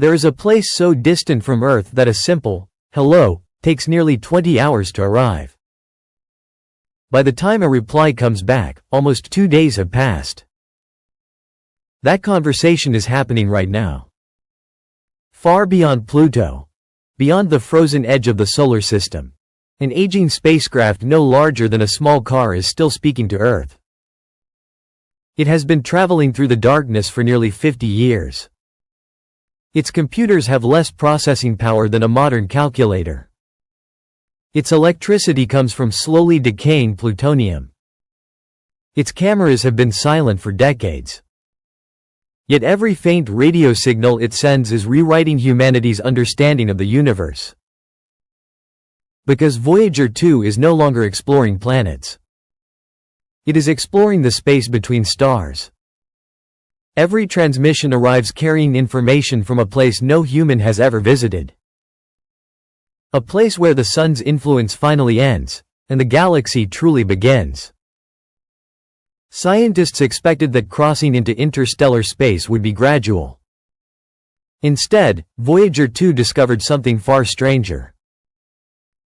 There is a place so distant from Earth that a simple hello takes nearly 20 hours to arrive. By the time a reply comes back, almost 2 days have passed. That conversation is happening right now. Far beyond Pluto, beyond the frozen edge of the solar system, an aging spacecraft no larger than a small car is still speaking to Earth. It has been traveling through the darkness for nearly 50 years. Its computers have less processing power than a modern calculator. Its electricity comes from slowly decaying plutonium. Its cameras have been silent for decades. Yet every faint radio signal it sends is rewriting humanity's understanding of the universe. Because Voyager 2 is no longer exploring planets. It is exploring the space between stars. Every transmission arrives carrying information from a place no human has ever visited. A place where the sun's influence finally ends, and the galaxy truly begins. Scientists expected that crossing into interstellar space would be gradual. Instead, Voyager 2 discovered something far stranger.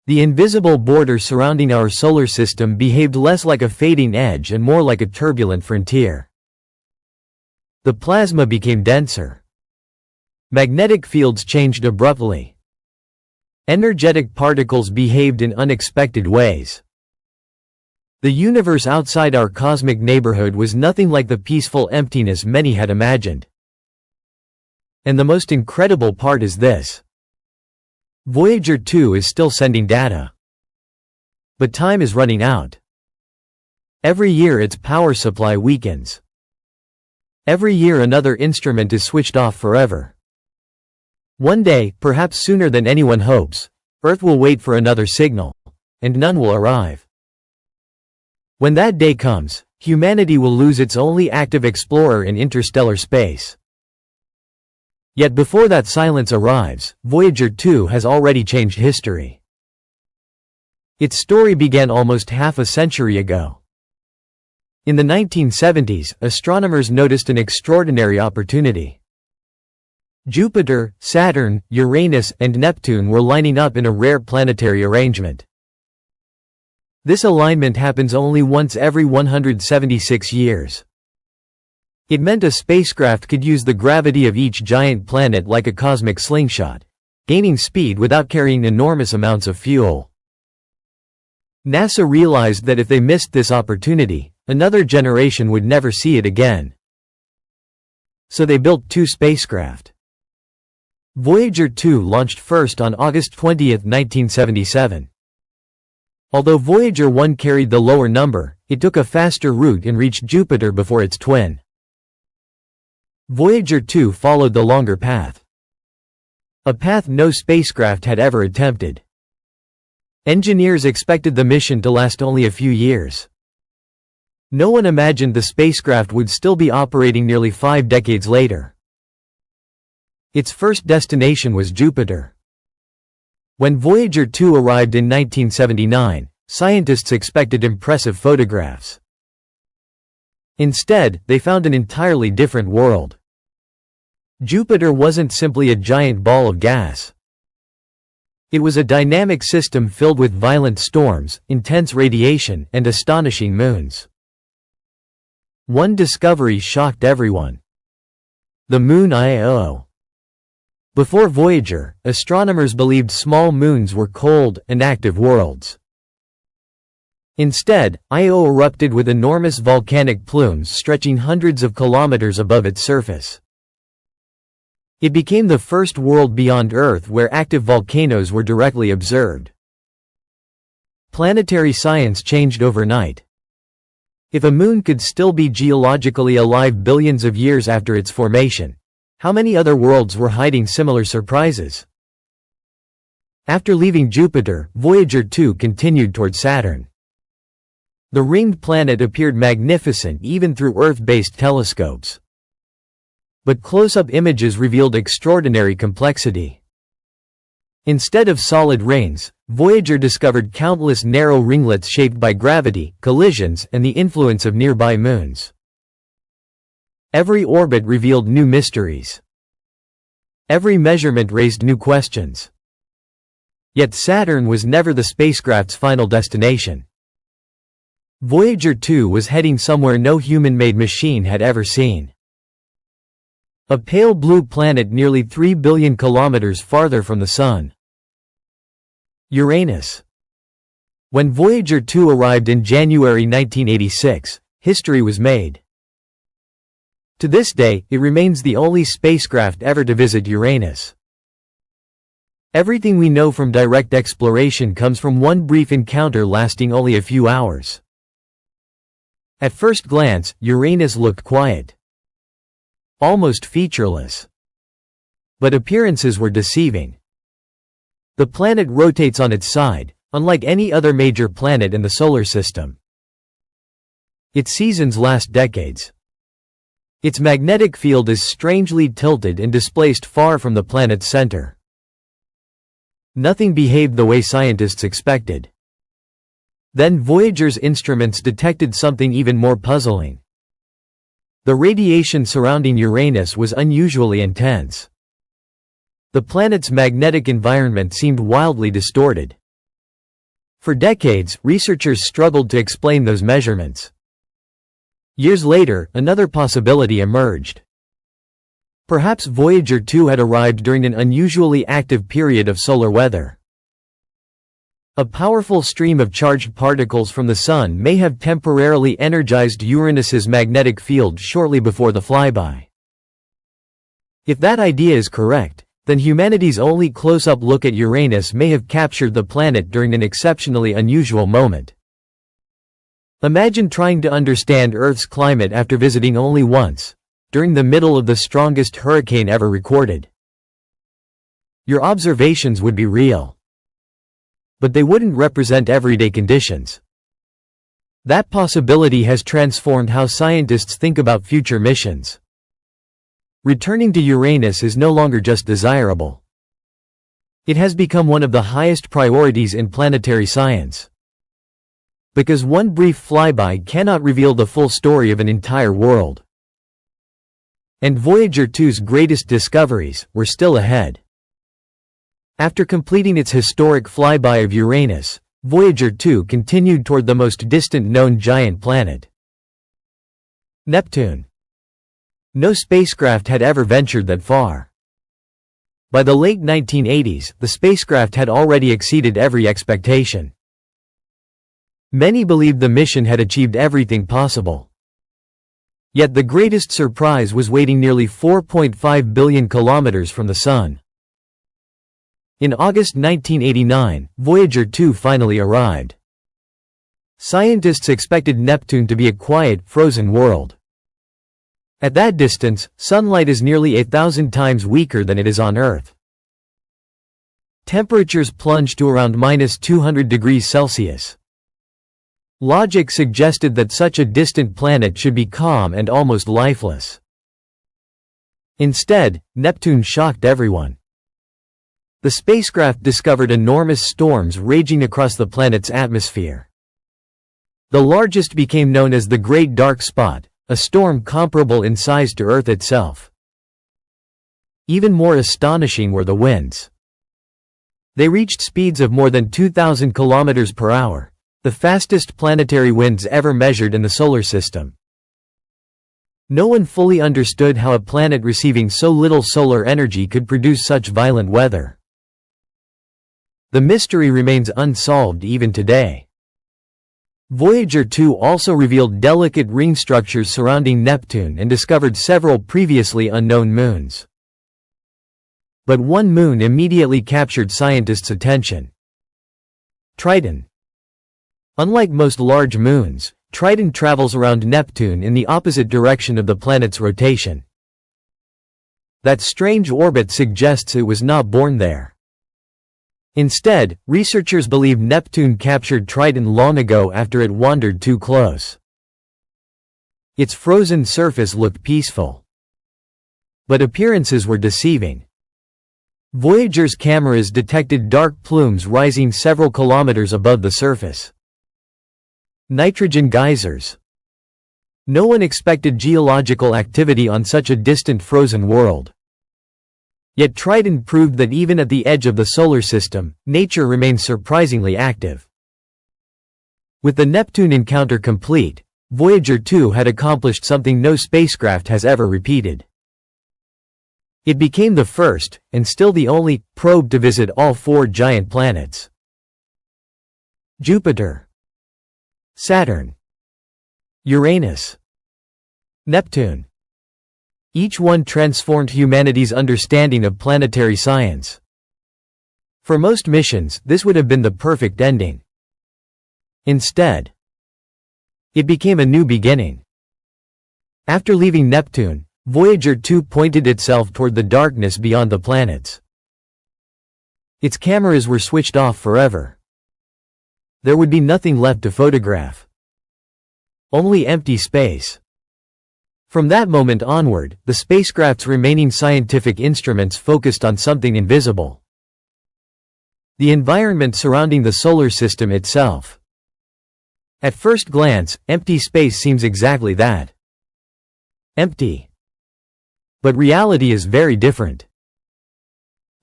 The invisible border surrounding our solar system behaved less like a fading edge and more like a turbulent frontier. The plasma became denser. Magnetic fields changed abruptly. Energetic particles behaved in unexpected ways. The universe outside our cosmic neighborhood was nothing like the peaceful emptiness many had imagined. And the most incredible part is this. Voyager 2 is still sending data. But time is running out. Every year its power supply weakens. Every year another instrument is switched off forever. One day, perhaps sooner than anyone hopes, Earth will wait for another signal, and none will arrive. When that day comes, humanity will lose its only active explorer in interstellar space. Yet before that silence arrives, Voyager 2 has already changed history. Its story began almost half a century ago. In the 1970s, astronomers noticed an extraordinary opportunity. Jupiter, Saturn, Uranus, and Neptune were lining up in a rare planetary arrangement. This alignment happens only once every 176 years. It meant a spacecraft could use the gravity of each giant planet like a cosmic slingshot, gaining speed without carrying enormous amounts of fuel. NASA realized that if they missed this opportunity, another generation would never see it again. So they built 2 spacecraft. Voyager 2 launched first on August 20, 1977. Although Voyager 1 carried the lower number, it took a faster route and reached Jupiter before its twin. Voyager 2 followed the longer path. A path no spacecraft had ever attempted. Engineers expected the mission to last only a few years. No one imagined the spacecraft would still be operating nearly 5 decades later. Its first destination was Jupiter. When Voyager 2 arrived in 1979, scientists expected impressive photographs. Instead, they found an entirely different world. Jupiter wasn't simply a giant ball of gas. It was a dynamic system filled with violent storms, intense radiation, and astonishing moons. One discovery shocked everyone. The moon Io. Before Voyager, astronomers believed small moons were cold, inactive worlds. Instead, Io erupted with enormous volcanic plumes stretching hundreds of kilometers above its surface. It became the first world beyond Earth where active volcanoes were directly observed. Planetary science changed overnight. If a moon could still be geologically alive billions of years after its formation, how many other worlds were hiding similar surprises? After leaving Jupiter, Voyager 2 continued toward Saturn. The ringed planet appeared magnificent even through Earth-based telescopes. But close-up images revealed extraordinary complexity. Instead of solid rings, Voyager discovered countless narrow ringlets shaped by gravity, collisions, and the influence of nearby moons. Every orbit revealed new mysteries. Every measurement raised new questions. Yet Saturn was never the spacecraft's final destination. Voyager 2 was heading somewhere no human-made machine had ever seen. A pale blue planet nearly 3 billion kilometers farther from the Sun. Uranus. When Voyager 2 arrived in January 1986, history was made. To this day, it remains the only spacecraft ever to visit Uranus. Everything we know from direct exploration comes from one brief encounter lasting only a few hours. At first glance, Uranus looked quiet. Almost featureless. But appearances were deceiving. The planet rotates on its side, unlike any other major planet in the solar system. Its seasons last decades. Its magnetic field is strangely tilted and displaced far from the planet's center. Nothing behaved the way scientists expected. Then Voyager's instruments detected something even more puzzling. The radiation surrounding Uranus was unusually intense. The planet's magnetic environment seemed wildly distorted. For decades, researchers struggled to explain those measurements. Years later, another possibility emerged. Perhaps Voyager 2 had arrived during an unusually active period of solar weather. A powerful stream of charged particles from the Sun may have temporarily energized Uranus's magnetic field shortly before the flyby. If that idea is correct, then humanity's only close-up look at Uranus may have captured the planet during an exceptionally unusual moment. Imagine trying to understand Earth's climate after visiting only once, during the middle of the strongest hurricane ever recorded. Your observations would be real. But they wouldn't represent everyday conditions. That possibility has transformed how scientists think about future missions. Returning to Uranus is no longer just desirable. It has become one of the highest priorities in planetary science. Because one brief flyby cannot reveal the full story of an entire world. And Voyager 2's greatest discoveries were still ahead. After completing its historic flyby of Uranus, Voyager 2 continued toward the most distant known giant planet, Neptune. No spacecraft had ever ventured that far. By the late 1980s, the spacecraft had already exceeded every expectation. Many believed the mission had achieved everything possible. Yet the greatest surprise was waiting nearly 4.5 billion kilometers from the Sun. In August 1989, Voyager 2 finally arrived. Scientists expected Neptune to be a quiet, frozen world. At that distance, sunlight is nearly 1,000 times weaker than it is on Earth. Temperatures plunged to around -200 degrees Celsius. Logic suggested that such a distant planet should be calm and almost lifeless. Instead, Neptune shocked everyone. The spacecraft discovered enormous storms raging across the planet's atmosphere. The largest became known as the Great Dark Spot, a storm comparable in size to Earth itself. Even more astonishing were the winds. They reached speeds of more than 2,000 kilometers per hour, the fastest planetary winds ever measured in the solar system. No one fully understood how a planet receiving so little solar energy could produce such violent weather. The mystery remains unsolved even today. Voyager 2 also revealed delicate ring structures surrounding Neptune and discovered several previously unknown moons. But one moon immediately captured scientists' attention. Triton. Unlike most large moons, Triton travels around Neptune in the opposite direction of the planet's rotation. That strange orbit suggests it was not born there. Instead, researchers believe Neptune captured Triton long ago after it wandered too close. Its frozen surface looked peaceful. But appearances were deceiving. Voyager's cameras detected dark plumes rising several kilometers above the surface. Nitrogen geysers. No one expected geological activity on such a distant frozen world. Yet Triton proved that even at the edge of the solar system, nature remains surprisingly active. With the Neptune encounter complete, Voyager 2 had accomplished something no spacecraft has ever repeated. It became the first, and still the only, probe to visit all 4 giant planets: Jupiter, Saturn, Uranus, Neptune. Each one transformed humanity's understanding of planetary science. For most missions, this would have been the perfect ending. Instead, it became a new beginning. After leaving Neptune, Voyager 2 pointed itself toward the darkness beyond the planets. Its cameras were switched off forever. There would be nothing left to photograph. Only empty space. From that moment onward, the spacecraft's remaining scientific instruments focused on something invisible: the environment surrounding the solar system itself. At first glance, empty space seems exactly that. Empty. But reality is very different.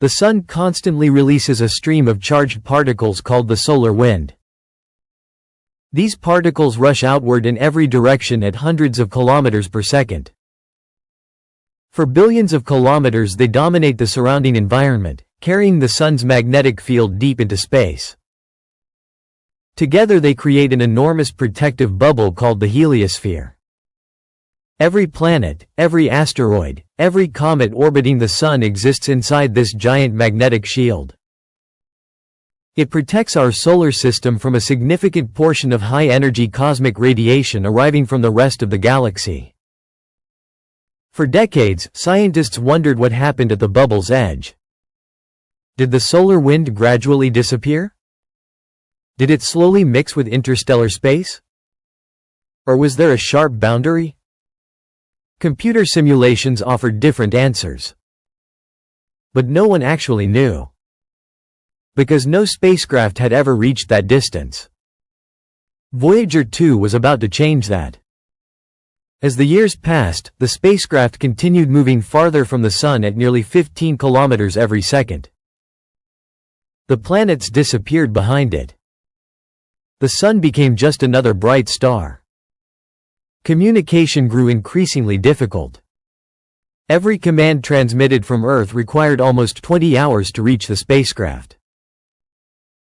The Sun constantly releases a stream of charged particles called the solar wind. These particles rush outward in every direction at hundreds of kilometers per second. For billions of kilometers they dominate the surrounding environment, carrying the Sun's magnetic field deep into space. Together they create an enormous protective bubble called the Heliosphere. Every planet, every asteroid, every comet orbiting the Sun exists inside this giant magnetic shield. It protects our solar system from a significant portion of high-energy cosmic radiation arriving from the rest of the galaxy. For decades, scientists wondered what happened at the bubble's edge. Did the solar wind gradually disappear? Did it slowly mix with interstellar space? Or was there a sharp boundary? Computer simulations offered different answers. But no one actually knew. Because no spacecraft had ever reached that distance. Voyager 2 was about to change that. As the years passed, the spacecraft continued moving farther from the Sun at nearly 15 kilometers every second. The planets disappeared behind it. The Sun became just another bright star. Communication grew increasingly difficult. Every command transmitted from Earth required almost 20 hours to reach the spacecraft.